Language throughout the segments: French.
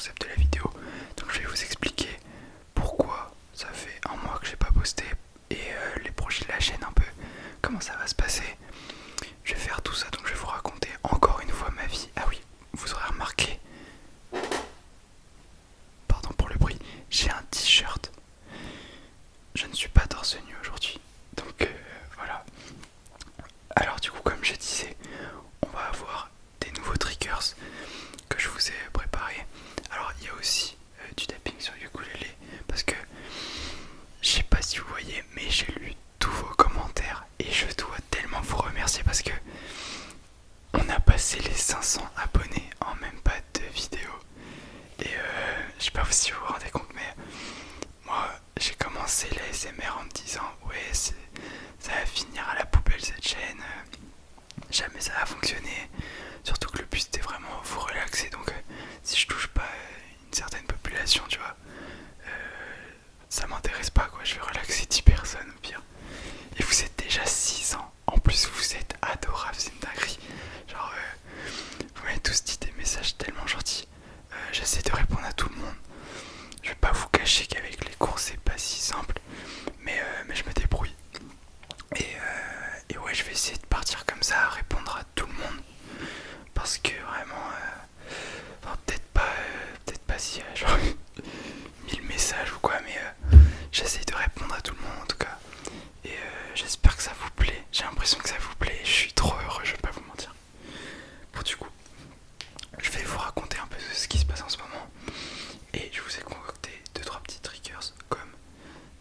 concept de la vidéo. Donc je vais vous expliquer pourquoi ça fait un mois que j'ai pas posté et les projets de la chaîne un peu, comment ça va se passer. Je vais faire tout ça, donc je vais vous raconter encore une fois ma vie. Ah oui, vous aurez remarqué, pardon pour le bruit, j'ai un t-shirt. Je ne suis pas torse nu aujourd'hui, donc voilà. Alors du coup, comme je disais, on va avoir des nouveaux triggers que je vous ai préparés. Alors il y a aussi du tapping sur ukulélé, parce que je sais pas si vous voyez, mais j'ai lu tous vos commentaires et je dois tellement vous remercier parce que on a passé les 500 abonnés en même pas 2 vidéos. Et je sais pas si vous vous rendez compte, mais moi j'ai commencé la SMR en me disant ouais, ça va finir à la poubelle cette chaîne, jamais ça va fonctionner. Surtout que le but c'était vraiment vous relaxer, donc si je touche pas une certaine population, tu vois, ça m'intéresse pas quoi, je vais relaxer 10 personnes au pire. Et vous êtes déjà 600, en plus vous êtes adorables, c'est une dinguerie. Genre vous m'avez tous dit des messages tellement gentils. J'essaie de répondre à tout le monde. Je vais pas vous cacher qu'avec les cours c'est pas si simple, mais je me débrouille. Et ouais, je vais essayer de partir comme ça, à répondre à tout le monde. Parce que vraiment, enfin, peut-être pas si genre 1000 messages ou quoi, mais j'essaie de répondre à tout le monde en tout cas. Et j'espère que ça vous plaît. J'ai l'impression que ça vous plaît. Je suis trop heureux, je vais pas vous mentir. Bon, du coup, je vais vous raconter un peu de ce qui se passe en ce moment. Et je vous ai concocté 2-3 petits triggers comme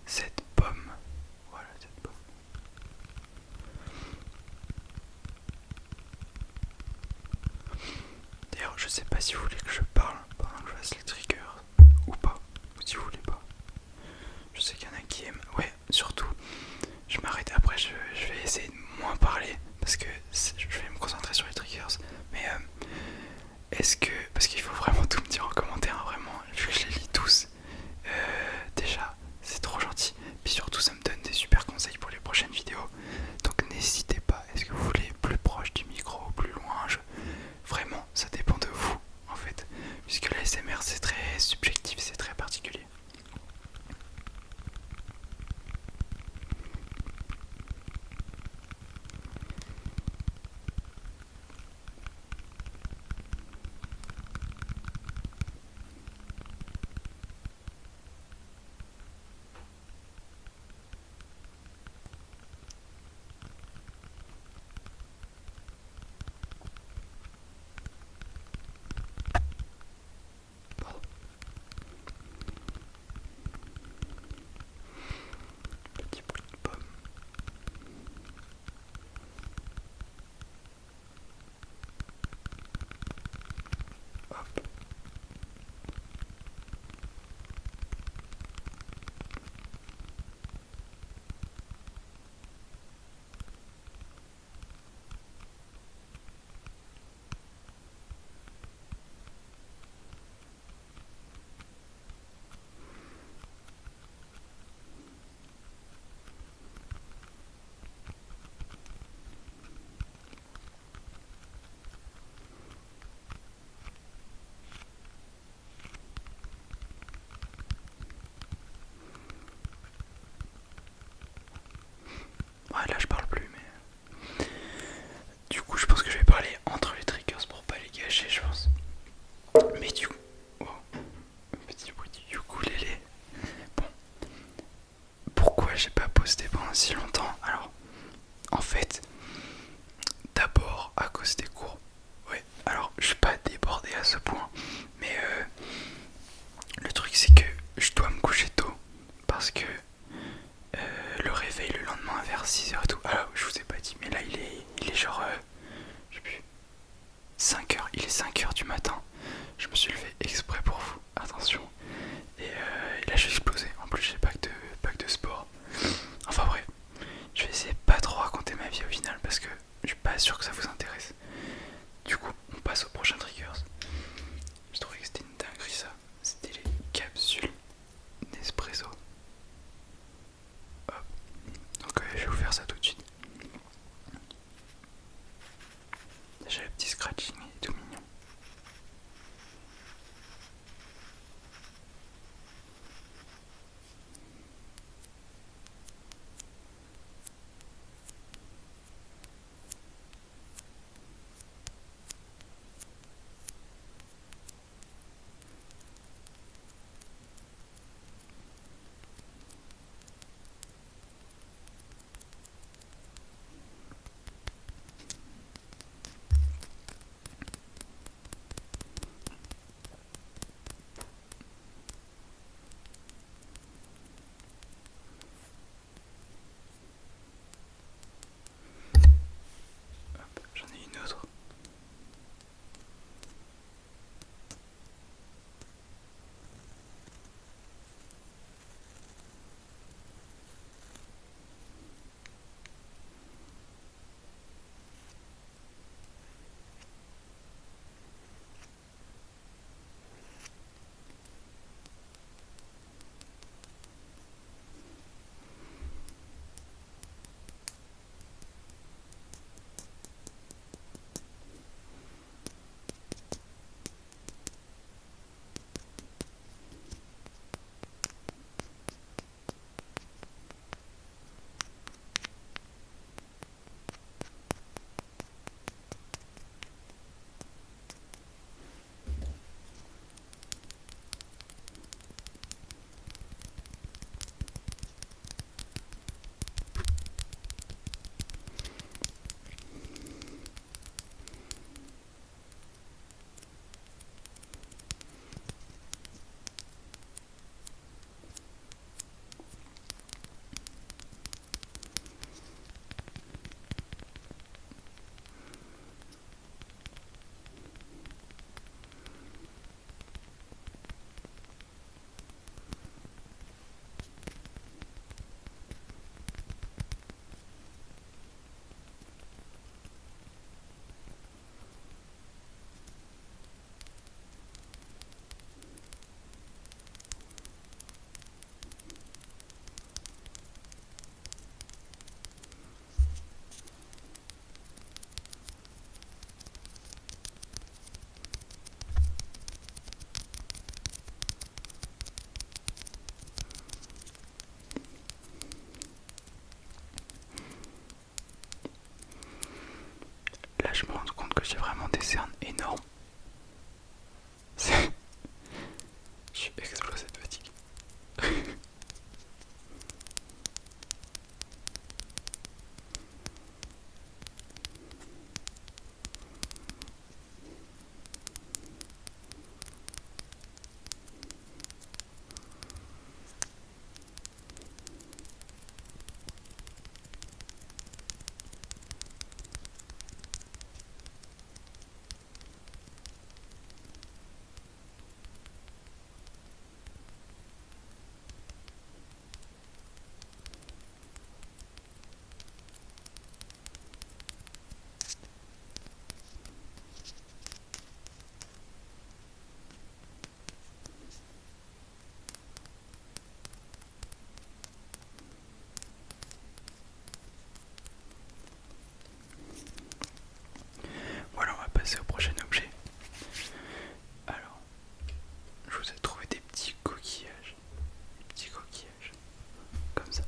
cette pomme. Voilà, cette pomme. D'ailleurs, je sais pas si vous voulez que je parle pendant que je fasse les triggers ou pas. Ou si vous voulez pas. Je sais qu'il y en a qui aiment. Ouais, surtout, je m'arrête après. Je vais essayer de moins parler parce que je vais me concentrer sur les triggers. Mais est-ce que. Parce qu'il faut vraiment tout me dire en commentaire, hein, vraiment, vu que je les lis tous. Déjà, c'est trop gentil. Puis surtout, ça me donne des super conseils pour les prochaines vidéos. Donc n'hésitez pas. Est-ce que vous voulez plus proche du micro ou plus loin? Vraiment, ça dépend de vous en fait. Puisque la SMR c'est très subjectif, c'est très particulier. Pardon. Petit bruit de pomme. Hop. Ouais, là je parle plus, mais du coup je pense que je vais parler entre les triggers pour pas les gâcher, je pense. Mais du coup, oh, un petit bruit du ukulélé. Bon, pourquoi j'ai pas posté pendant si longtemps? Alors, en fait, d'abord à cause des cours. Ouais, alors je suis pas débordé à ce point, mais le truc c'est que je dois me coucher tôt parce que le réveil le lendemain vers 6h et tout. Alors je vous ai pas dit, mais là il est genre je sais plus, 5h, il est 5h du matin. Je me suis levé exprès pour vous, attention. Et là je suis explosé. En plus j'ai pas que de sport. Enfin bref, je vais essayer de pas trop raconter ma vie au final parce que je suis pas sûr que ça vous intéresse. Du coup, on passe au prochain triggers. Je trouvais que c'était une dinguerie ça. C'était les capsules Nespresso. Hop. Donc je vais vous faire ça tout de suite. Déjà le petit scratching est tout mignon. je me rends compte que j'ai vraiment des cernes énormes. Je suis explosé de fatigue. Voilà, on va passer au prochain objet. Alors, je vous ai trouvé des petits coquillages. Des petits coquillages. Comme ça.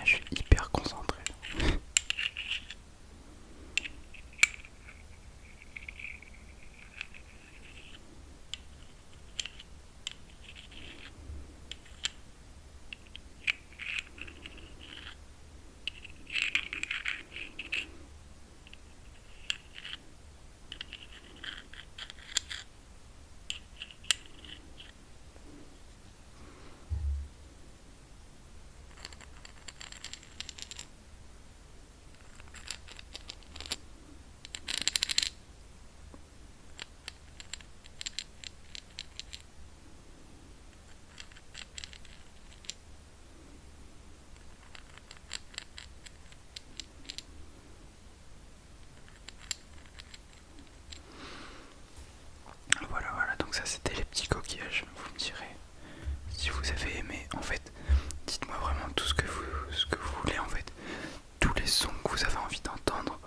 Je suis hyper concentré. Voilà, donc ça c'était les petits coquillages. Vous me direz si vous avez aimé. En fait, dites-moi vraiment tout ce que vous voulez en fait. Tous les sons que vous avez envie d'entendre,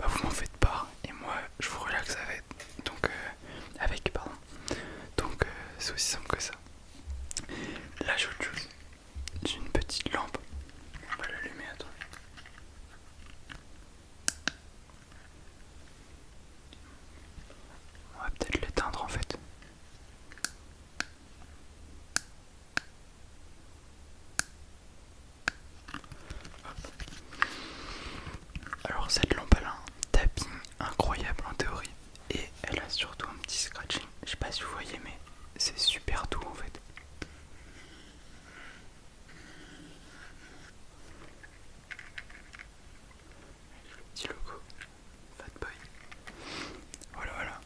vous m'en faites part. Et moi, je vous relaxe avec. Pardon. Donc c'est aussi simple que ça. Là j'ai autre chose. J'ai une petite lampe. On va l'allumer, attends. On va peut-être l'éteindre en fait. Alors cette lampe elle a un tapping incroyable en théorie. Et elle a surtout un petit scratching. Je sais pas si vous voyez mais c'est super doux en fait. Le petit logo Fatboy. Voilà.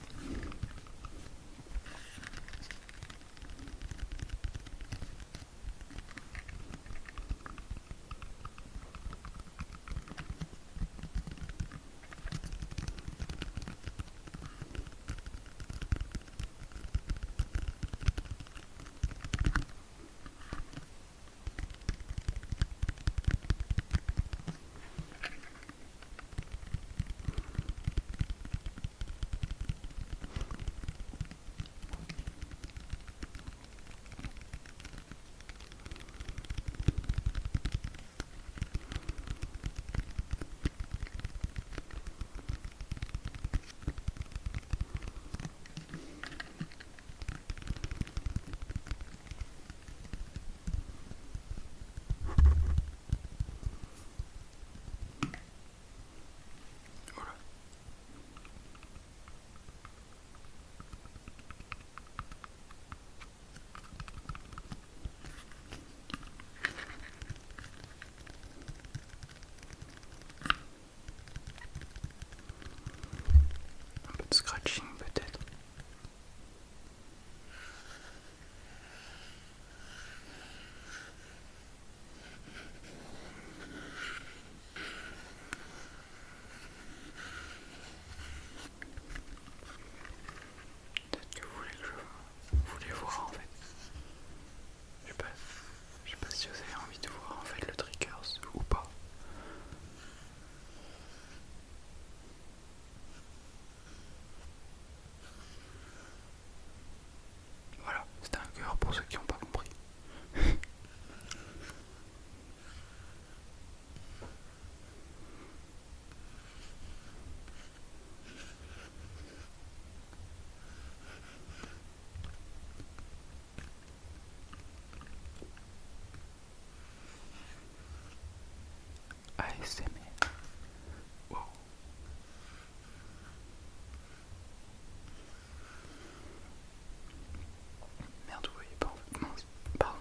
pour ceux qui n'ont pas compris. ASMR. Wow. Merde, vous voyez pas en fait. Mince, pardon.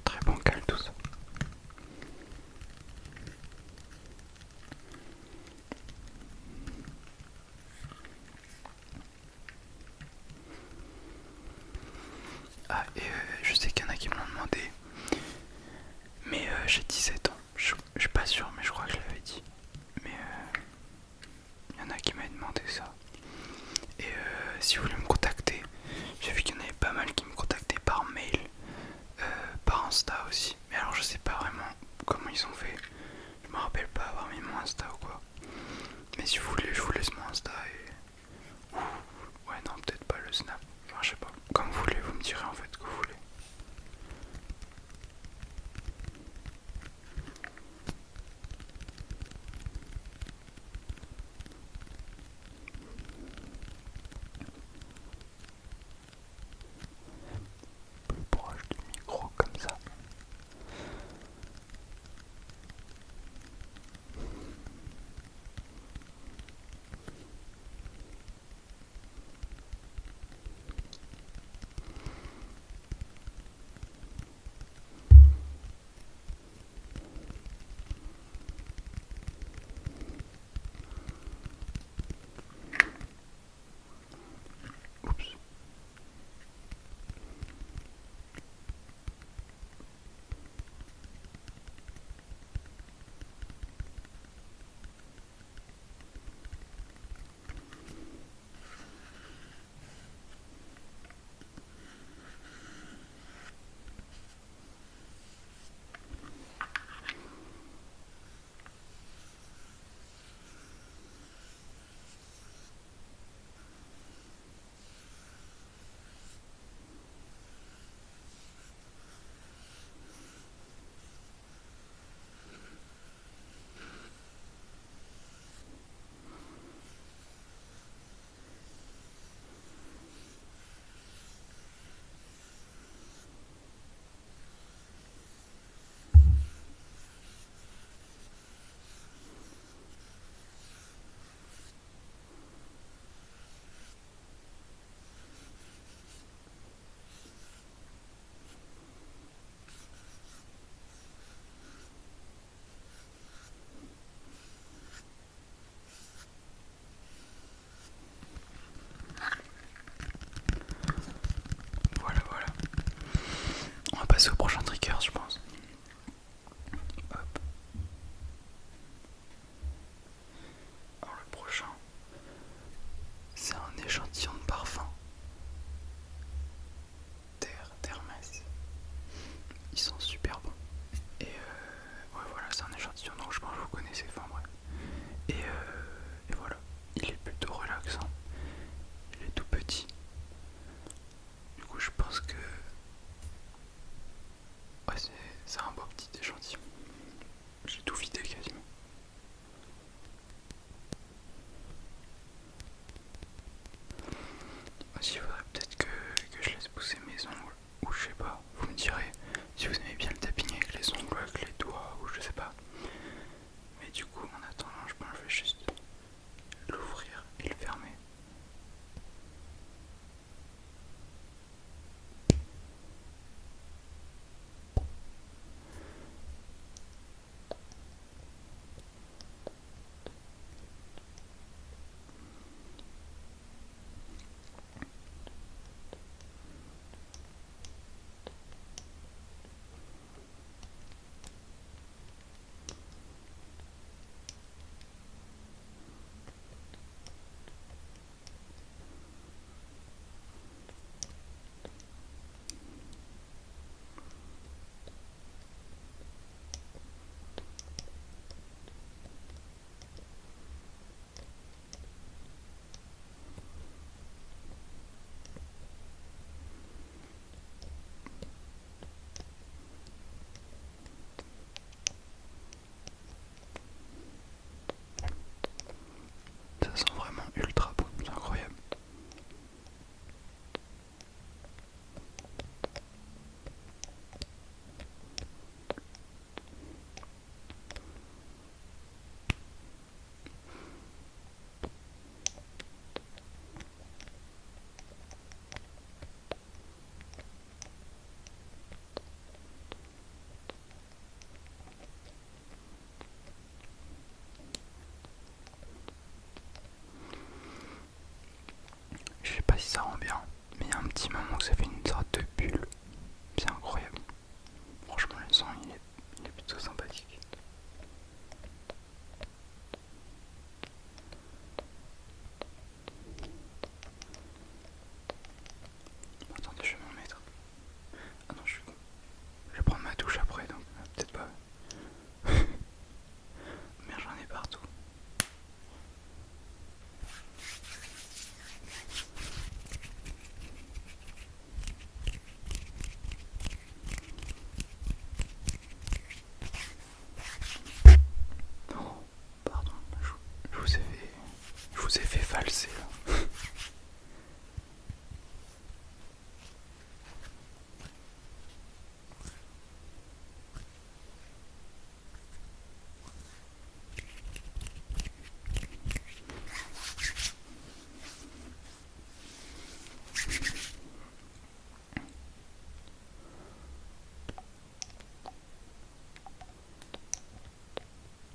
Très bancal tout ça. Ah, et je sais qu'il y en a qui me l'ont demandé, mais j'ai 17 ans. Je suis pas sûr, mais je crois que je l'avais dit. Mais il y en a qui m'avaient demandé ça. Et si vous voulez me contacter, j'ai vu qu'il y en avait pas mal qui me contactaient par mail, par Insta aussi. Mais alors je sais pas vraiment comment ils ont fait. Je me rappelle pas avoir mis mon Insta ou quoi. Mais si vous voulez, je vous laisse mon Insta et... Ouais non, peut-être pas le Snap. Enfin je sais pas. Comme vous voulez, vous me direz en fait ce que vous voulez. Plus proche du micro comme ça. Oups. Voilà, voilà. On va passer au prochain trigger, je pense. Hop. Alors le prochain, c'est un échantillon de parfum. D'Hermès. Ils sont super bons. Et ouais, voilà, c'est un échantillon, donc je pense que vous connaissez. Enfin bref. Et voilà, il est plutôt relaxant. Il est tout petit. Du coup, je pense que ouais, c'est un beau petit échantillon. J'ai tout vidé quasiment. Aussi, il faudrait peut-être que je laisse pousser mes ongles. Ou je sais pas, vous me direz si vous aimez bien le tapping avec les ongles, avec les doigts, ou je sais pas. Mais du coup, en attendant, je pense que je vais juste l'ouvrir et le fermer. si ça rend bien, mais il y a un petit moment où ça fait une sorte de bulle. C'est incroyable. Franchement, le son il est plutôt sympathique. Attendez, je vais m'en mettre. Ah non, je suis con. Je vais prendre ma douche après, donc peut-être pas. Merde, j'en ai partout. Oh, pardon, je vous ai fait valser là.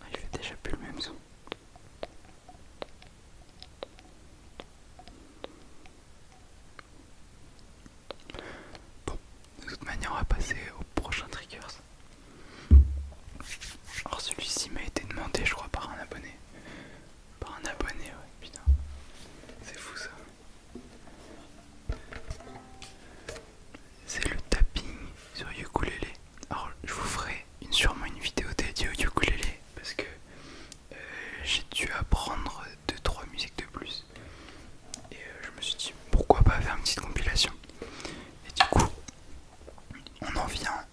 Ah, il fait déjà plus le même son. Bon, de toute manière, on va passer au prochain triggers. Alors celui-ci m'a été demandé, je crois, par un abonné. Par un abonné, ouais, putain. C'est fou ça. C'est le tapping sur ukulélé. Alors je vous ferai sûrement une vidéo dédiée au ukulélé parce que j'ai dû apprendre 2-3 musiques de plus. Et je me suis dit pourquoi pas faire une petite compilation. Et du coup, on en vient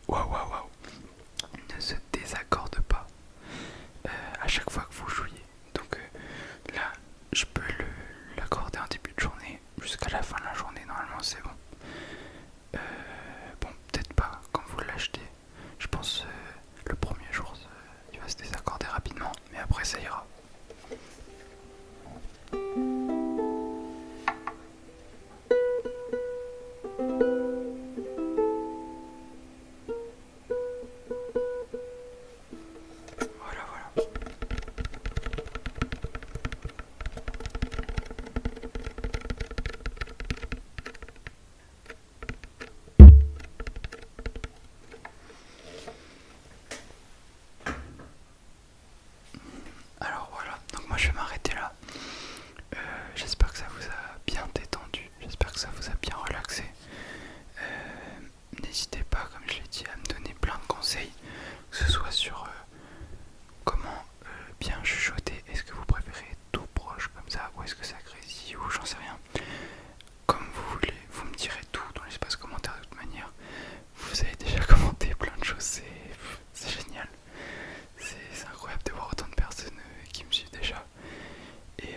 waouh, waouh, waouh, ne se désaccorde pas à chaque fois que vous jouiez. Donc là, je peux l'accorder en début de journée jusqu'à la fin de la journée. Normalement, c'est bon. Bon, peut-être pas quand vous l'achetez. Je pense le premier jour, il va se désaccorder rapidement, mais après ça ira. Voilà, voilà. Alors voilà, donc moi je vais m'arrêter là. J'espère que ça vous a bien détendu, j'espère que ça vous a bien relaxé. N'hésitez pas, comme je l'ai dit, à me donner plein de conseils, que ce soit sur comment bien chuchoter. Est-ce que vous préférez tout proche comme ça, ou est-ce que ça grésille, ou j'en sais rien. Comme vous voulez, vous me direz tout dans l'espace commentaire de toute manière. Vous avez déjà commenté plein de choses, c'est génial. C'est incroyable de voir autant de personnes qui me suivent déjà. Et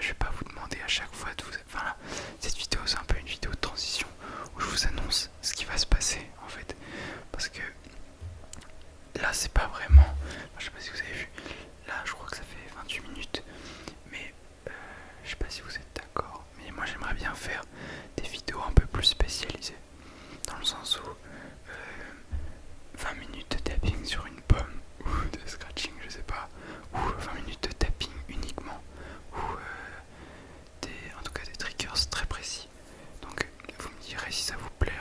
je vais pas vous demander à chaque fois de vous... Enfin là, cette vidéo c'est un peu une vidéo de transition où je vous annonce ce qui va se passer en fait. Parce que là c'est pas vraiment... Enfin, je sais pas si vous avez vu. Là je crois que ça fait 28 minutes. Mais je sais pas si vous êtes d'accord. Mais moi j'aimerais bien faire des vidéos un peu plus spécialisées. Dans le sens où 20 minutes de tapping sur une pomme, ou de scratching, je sais pas, ou 20 minutes de tapping uniquement, ou en tout cas des triggers très précis. Donc vous me direz si ça vous plaît,